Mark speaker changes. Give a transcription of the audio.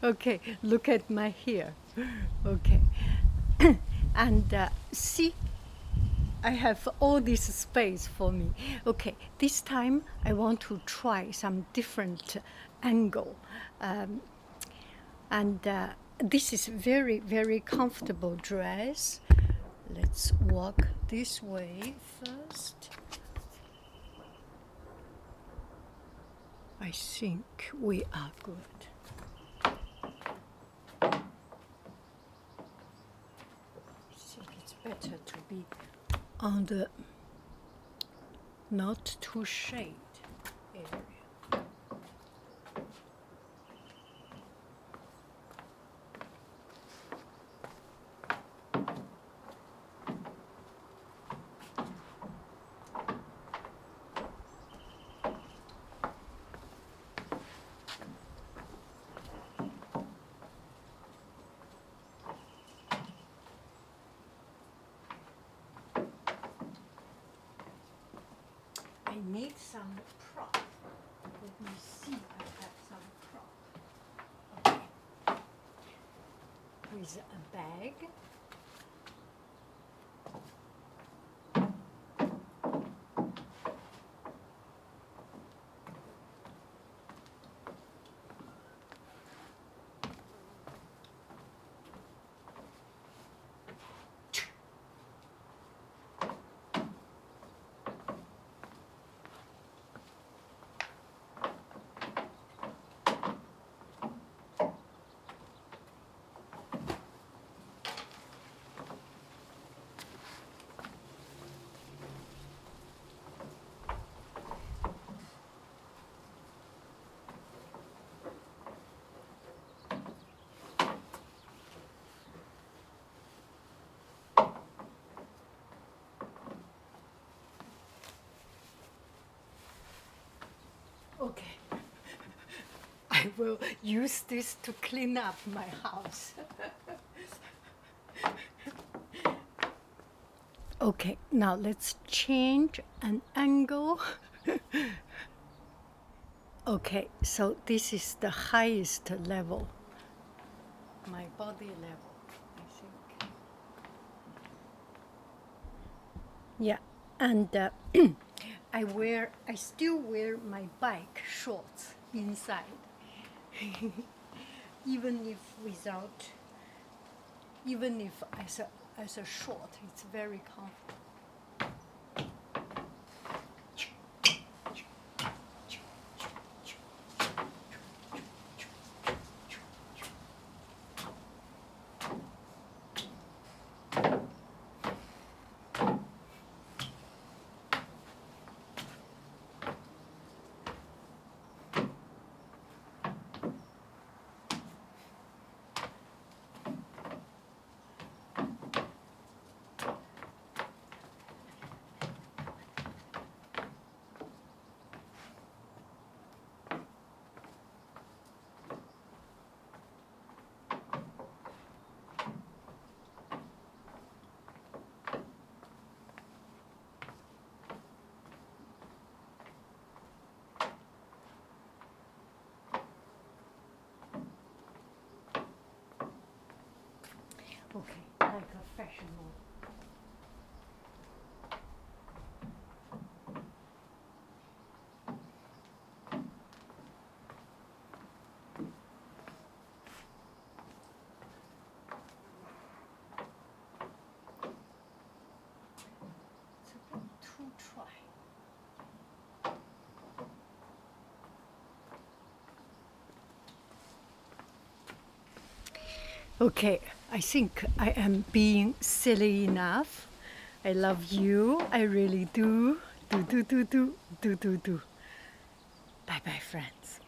Speaker 1: Okay, look at my hair. Okay. And see, I have all this space for me. Okay, this time I want to try some different angle. And this is very, very comfortable dress. Let's walk this way first. I think we are good. I think it's better to be on the not too shade area. I need some prop. Let me see, I have some prop. Okay. With a bag. Okay. I will use this to clean up my house. Okay, now let's change an angle. Okay, so this is the highest level, my body level, I think. Yeah, and I still wear my bike shorts inside, even if as a short, it's very comfortable. Okay, like a fashion model. It's a bit too dry. Okay, I think I am being silly enough. I love you. I really do. Do. Bye bye, friends.